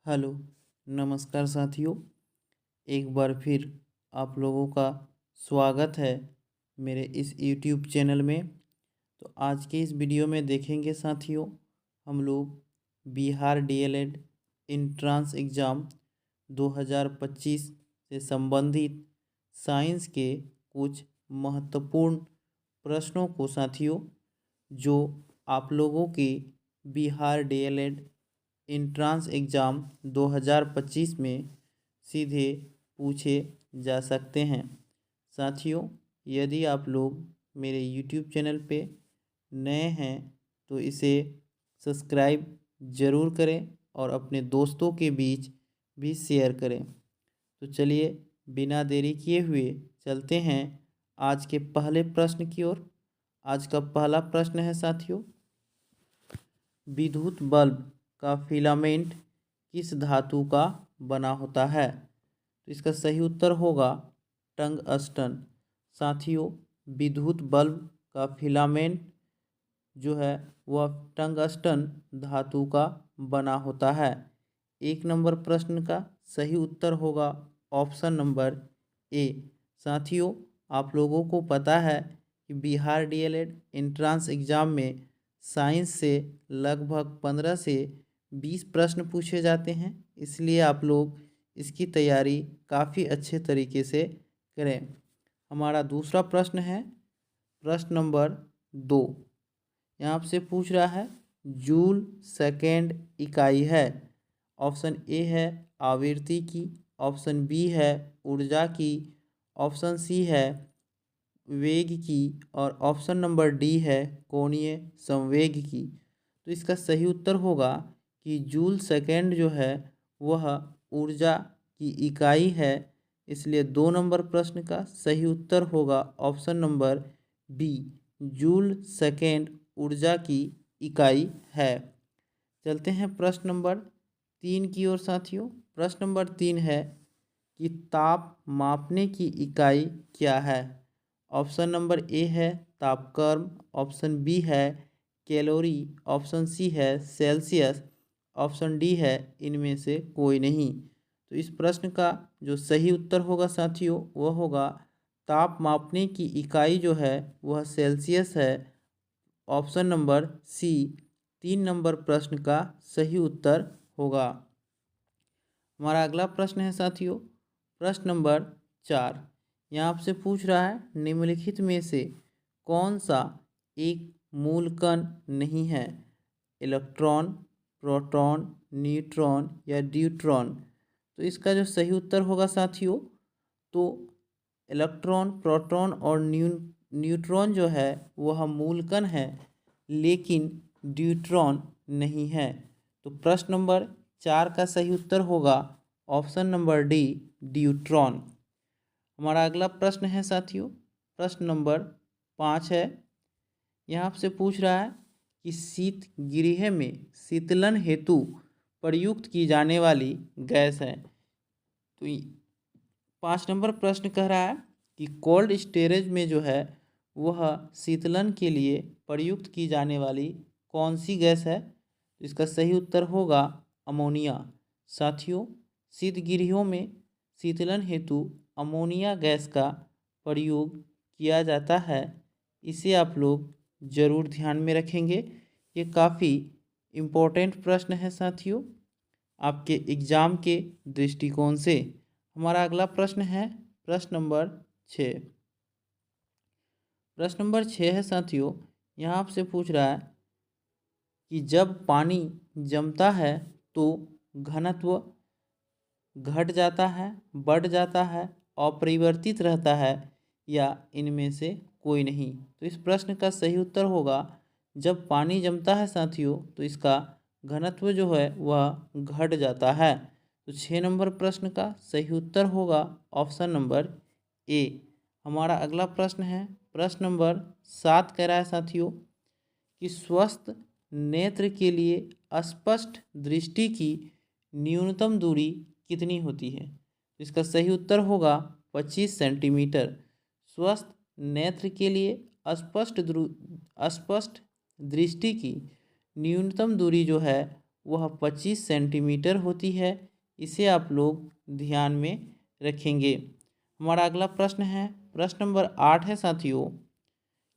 Hello, नमस्कार साथियों। एक बार फिर आप लोगों का स्वागत है मेरे इस यूट्यूब चैनल में। तो आज के इस वीडियो में देखेंगे साथियों, हम लोग बिहार डीएलएड एंट्रेंस एग्ज़ाम 2025 से संबंधित साइंस के कुछ महत्वपूर्ण प्रश्नों को साथियों, जो आप लोगों के बिहार डीएलएड एंट्रेंस एग्ज़ाम 2025 में सीधे पूछे जा सकते हैं। साथियों, यदि आप लोग मेरे यूट्यूब चैनल पे नए हैं तो इसे सब्सक्राइब ज़रूर करें और अपने दोस्तों के बीच भी शेयर करें। तो चलिए बिना देरी किए हुए चलते हैं आज के पहले प्रश्न की ओर। आज का पहला प्रश्न है साथियों, विद्युत बल्ब का फिलामेंट किस धातु का बना होता है? तो इसका सही उत्तर होगा टंगस्टन। साथियों, विद्युत बल्ब का फिलामेंट जो है वह टंगस्टन धातु का बना होता है। एक नंबर प्रश्न का सही उत्तर होगा ऑप्शन नंबर ए। साथियों, आप लोगों को पता है कि बिहार डीएलएड एंट्रेंस एग्ज़ाम में साइंस से लगभग 15 से 20 प्रश्न पूछे जाते हैं, इसलिए आप लोग इसकी तैयारी काफ़ी अच्छे तरीके से करें। हमारा दूसरा प्रश्न है प्रश्न नंबर 2। यहाँ आपसे पूछ रहा है जूल सेकेंड इकाई है। ऑप्शन ए है आवृत्ति की, ऑप्शन बी है ऊर्जा की, ऑप्शन सी है वेग की और ऑप्शन नंबर डी है कोणीय संवेग की। तो इसका सही उत्तर होगा कि जूल सेकेंड जो है वह ऊर्जा की इकाई है, इसलिए 2 नंबर प्रश्न का सही उत्तर होगा option number B, joule second ऊर्जा की इकाई है। चलते हैं प्रश्न नंबर 3 की ओर साथियों। प्रश्न नंबर 3 है कि ताप मापने की इकाई क्या है? ऑप्शन नंबर ए है तापक्रम, ऑप्शन बी है कैलोरी, ऑप्शन सी है सेल्सियस, ऑप्शन डी है इनमें से कोई नहीं। तो इस प्रश्न का जो सही उत्तर होगा साथियों वह होगा ताप मापने की इकाई जो है वह सेल्सियस है। ऑप्शन नंबर सी 3 नंबर प्रश्न का सही उत्तर होगा। हमारा अगला प्रश्न है साथियों प्रश्न नंबर 4। यहाँ आपसे पूछ रहा है निम्नलिखित में से कौन सा एक मूल कण नहीं है? इलेक्ट्रॉन, प्रोटॉन, न्यूट्रॉन या ड्यूट्रॉन। तो इसका जो सही उत्तर होगा साथियों, तो इलेक्ट्रॉन, प्रोटॉन और न्यूट्रॉन जो है वह मूल कण है, लेकिन ड्यूट्रॉन नहीं है। तो प्रश्न नंबर 4 का सही उत्तर होगा ऑप्शन नंबर डी, ड्यूट्रॉन। हमारा अगला प्रश्न है साथियों प्रश्न नंबर 5 है। यहाँ आपसे पूछ रहा है कि शीत गृह में शीतलन हेतु प्रयुक्त की जाने वाली गैस है। तो 5 नंबर प्रश्न कह रहा है कि कोल्ड स्टोरेज में जो है वह शीतलन के लिए प्रयुक्त की जाने वाली कौन सी गैस है? तो इसका सही उत्तर होगा अमोनिया। साथियों, शीतगृहों में शीतलन हेतु अमोनिया गैस का प्रयोग किया जाता है। इसे आप लोग ज़रूर ध्यान में रखेंगे। ये काफ़ी इम्पोर्टेंट प्रश्न है साथियों आपके एग्ज़ाम के दृष्टिकोण से। हमारा अगला प्रश्न है प्रश्न नंबर 6। प्रश्न नंबर 6 है साथियों, यहाँ आपसे पूछ रहा है कि जब पानी जमता है तो घनत्व घट जाता है, बढ़ जाता है, अपरिवर्तित रहता है या इनमें से कोई नहीं। तो इस प्रश्न का सही उत्तर होगा जब पानी जमता है साथियों तो इसका घनत्व जो है वह घट जाता है। तो 6 नंबर प्रश्न का सही उत्तर होगा ऑप्शन नंबर ए। हमारा अगला प्रश्न है प्रश्न नंबर 7 कह रहा है साथियों कि स्वस्थ नेत्र के लिए स्पष्ट दृष्टि की न्यूनतम दूरी कितनी होती है? इसका सही उत्तर होगा 25 सेंटीमीटर। स्वस्थ नेत्र के लिए स्पष्ट दृष्टि की न्यूनतम दूरी जो है वह 25 सेंटीमीटर होती है। इसे आप लोग ध्यान में रखेंगे। हमारा अगला प्रश्न है, प्रश्न नंबर 8 है साथियों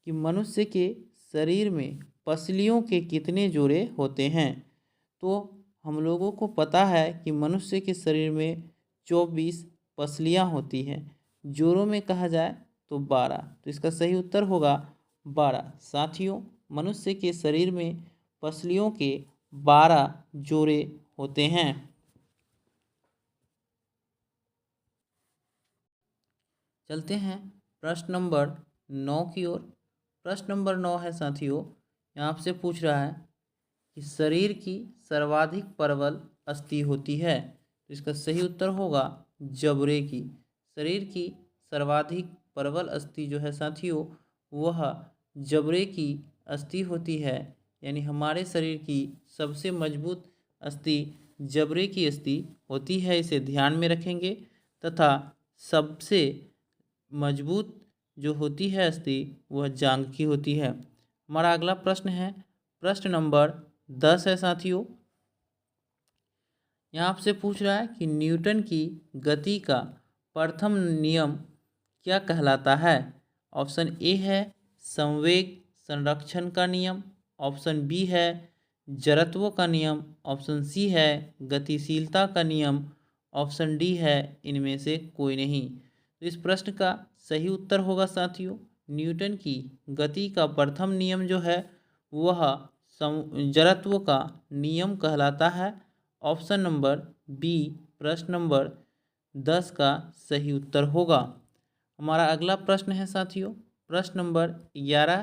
कि मनुष्य के शरीर में पसलियों के कितने जोड़े होते हैं। तो हम लोगों को पता है कि मनुष्य के शरीर में 24 पसलियाँ होती हैं। जोड़ों में कहा जाए तो 12। तो इसका सही उत्तर होगा 12। साथियों, मनुष्य के शरीर में पसलियों के 12 जोड़े होते हैं। चलते हैं प्रश्न नंबर 9 की ओर। प्रश्न नंबर 9 है साथियों, यहाँ आपसे पूछ रहा है कि शरीर की सर्वाधिक प्रबल अस्थि होती है। तो इसका सही उत्तर होगा जबड़े की। शरीर की सर्वाधिक प्रबल अस्थि जो है साथियों, वह जबड़े की अस्थि होती है। यानी हमारे शरीर की सबसे मजबूत अस्थि जबड़े की अस्थि होती है, इसे ध्यान में रखेंगे। तथा सबसे मजबूत जो होती है अस्थि वह जांघ की होती है। हमारा अगला प्रश्न है, प्रश्न नंबर 10 है साथियों, यहाँ आपसे पूछ रहा है कि न्यूटन की गति का प्रथम नियम क्या कहलाता है। ऑप्शन ए है संवेग संरक्षण का नियम, ऑप्शन बी है जड़त्व का नियम, ऑप्शन सी है गतिशीलता का नियम, ऑप्शन डी है इनमें से कोई नहीं। तो इस प्रश्न का सही उत्तर होगा साथियों, न्यूटन की गति का प्रथम नियम जो है वह जड़त्व का नियम कहलाता है। ऑप्शन नंबर बी प्रश्न नंबर 10 का सही उत्तर होगा। हमारा अगला प्रश्न है साथियों, प्रश्न नंबर 11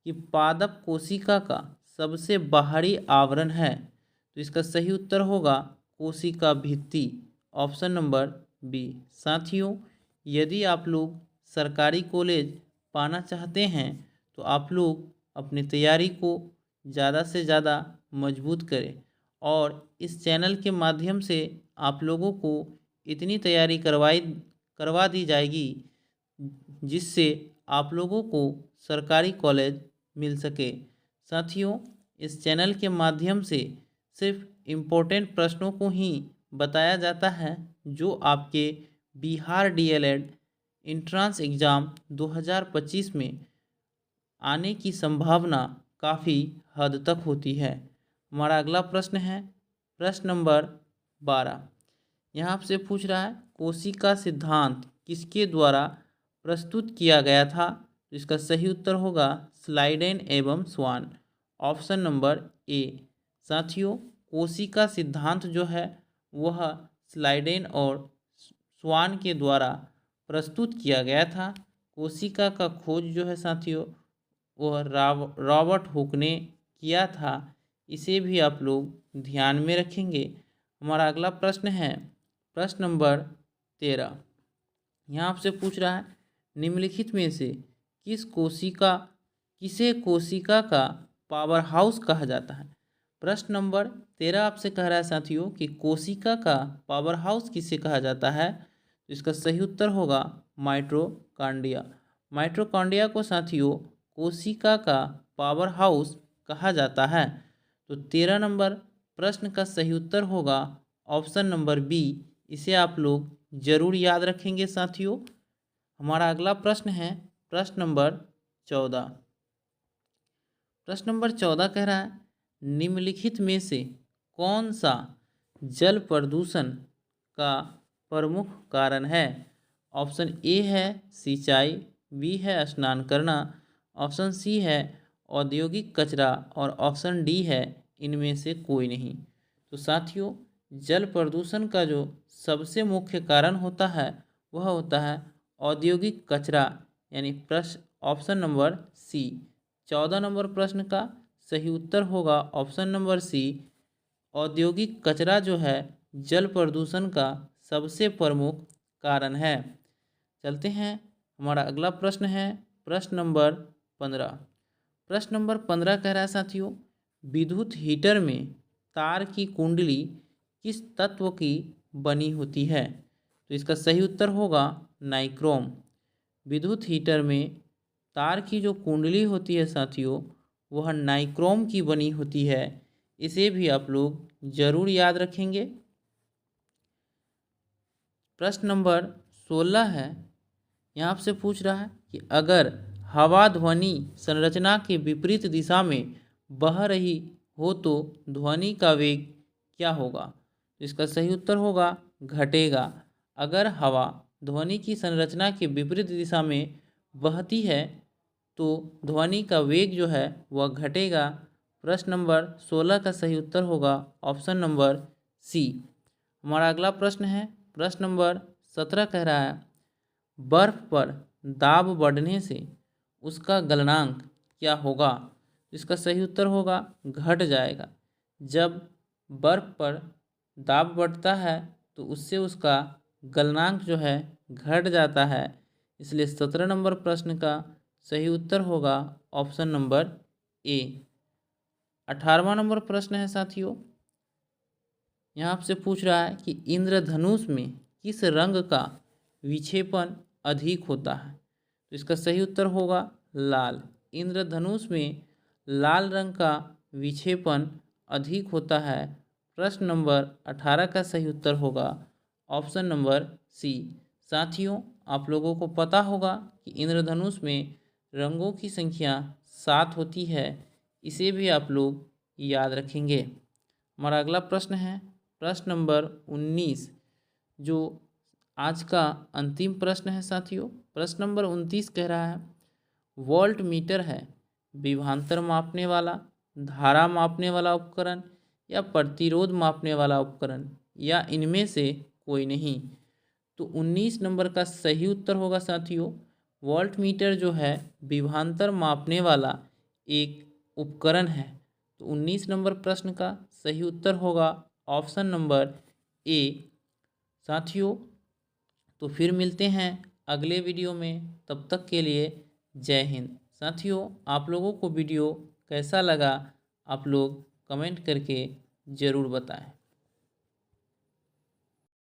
कि पादप कोशिका का सबसे बाहरी आवरण है। तो इसका सही उत्तर होगा कोशिका भित्ति, ऑप्शन नंबर बी। साथियों, यदि आप लोग सरकारी कॉलेज पाना चाहते हैं तो आप लोग अपनी तैयारी को ज़्यादा से ज़्यादा मजबूत करें और इस चैनल के माध्यम से आप लोगों को इतनी तैयारी करवा दी जाएगी जिससे आप लोगों को सरकारी कॉलेज मिल सके। साथियों, इस चैनल के माध्यम से सिर्फ इम्पोर्टेंट प्रश्नों को ही बताया जाता है जो आपके बिहार डीएलएड एंट्रेंस एग्ज़ाम 2025 में आने की संभावना काफ़ी हद तक होती है। हमारा अगला प्रश्न है, प्रश्न नंबर 12। यहाँ आपसे पूछ रहा है कोशिका सिद्धांत किसके द्वारा प्रस्तुत किया गया था। तो इसका सही उत्तर होगा स्लाइडेन एवं स्वान, ऑप्शन नंबर ए। साथियों, कोशिका सिद्धांत जो है वह स्लाइडेन और स्वान के द्वारा प्रस्तुत किया गया था। कोशिका का खोज जो है साथियों वह रॉबर्ट हुक ने किया था। इसे भी आप लोग ध्यान में रखेंगे। हमारा अगला प्रश्न है, प्रश्न नंबर 13। यहाँ आपसे पूछ रहा है निम्नलिखित में से किसे कोशिका का पावर हाउस कहा जाता है। प्रश्न नंबर 13 आपसे कह रहा है साथियों कि कोशिका का पावर हाउस किसे कहा जाता है। तो इसका सही उत्तर होगा माइटोकॉन्ड्रिया। माइटोकॉन्ड्रिया को साथियों कोशिका का पावर हाउस कहा जाता है। तो 13 नंबर प्रश्न का सही उत्तर होगा ऑप्शन नंबर बी। इसे आप लोग जरूर याद रखेंगे साथियों। हमारा अगला प्रश्न है, प्रश्न नंबर 14। प्रश्न नंबर 14 कह रहा है निम्नलिखित में से कौन सा जल प्रदूषण का प्रमुख कारण है। ऑप्शन ए है सिंचाई, बी है स्नान करना, ऑप्शन सी है औद्योगिक कचरा और ऑप्शन डी है इनमें से कोई नहीं। तो साथियों, जल प्रदूषण का जो सबसे मुख्य कारण होता है वह होता है औद्योगिक कचरा, यानी प्रश्न ऑप्शन नंबर सी। 14 नंबर प्रश्न का सही उत्तर होगा ऑप्शन नंबर सी। औद्योगिक कचरा जो है जल प्रदूषण का सबसे प्रमुख कारण है। चलते हैं, हमारा अगला प्रश्न है, प्रश्न नंबर 15। प्रश्न नंबर 15 कह रहा है साथियों विद्युत हीटर में तार की कुंडली किस तत्व की बनी होती है। तो इसका सही उत्तर होगा नाइक्रोम। विद्युत हीटर में तार की जो कुंडली होती है साथियों वह नाइक्रोम की बनी होती है। इसे भी आप लोग जरूर याद रखेंगे। प्रश्न नंबर 16 है, यहाँ आपसे पूछ रहा है कि अगर हवा ध्वनि संरचना के विपरीत दिशा में बह रही हो तो ध्वनि का वेग क्या होगा। तो इसका सही उत्तर होगा घटेगा। अगर हवा ध्वनि की संरचना के विपरीत दिशा में बहती है तो ध्वनि का वेग जो है वह घटेगा। प्रश्न नंबर 16 का सही उत्तर होगा ऑप्शन नंबर सी। हमारा अगला प्रश्न है, प्रश्न नंबर 17 कह रहा है बर्फ पर दाब बढ़ने से उसका गलनांक क्या होगा। इसका सही उत्तर होगा घट जाएगा। जब बर्फ पर दाब बढ़ता है तो उससे उसका गलनांक जो है घट जाता है, इसलिए 17 नंबर प्रश्न का सही उत्तर होगा ऑप्शन नंबर ए। 18वां नंबर प्रश्न है साथियों, यहाँ आपसे पूछ रहा है कि इंद्रधनुष में किस रंग का विक्षेपण अधिक होता है। तो इसका सही उत्तर होगा लाल। इंद्रधनुष में लाल रंग का विक्षेपण अधिक होता है। प्रश्न नंबर 18 का सही उत्तर होगा ऑप्शन नंबर सी। साथियों, आप लोगों को पता होगा कि इंद्रधनुष में रंगों की संख्या 7 होती है, इसे भी आप लोग याद रखेंगे। हमारा अगला प्रश्न है, प्रश्न नंबर 19, जो आज का अंतिम प्रश्न है साथियों। प्रश्न नंबर 29 कह रहा है वोल्ट मीटर है विभवांतर मापने वाला, धारा मापने वाला उपकरण या प्रतिरोध मापने वाला उपकरण या इनमें से कोई नहीं। तो 19 नंबर का सही उत्तर होगा साथियों वोल्ट मीटर जो है विभवांतर मापने वाला एक उपकरण है। तो 19 नंबर प्रश्न का सही उत्तर होगा ऑप्शन नंबर ए। साथियों, तो फिर मिलते हैं अगले वीडियो में, तब तक के लिए जय हिंद। साथियों, आप लोगों को वीडियो कैसा लगा आप लोग कमेंट करके ज़रूर बताएं।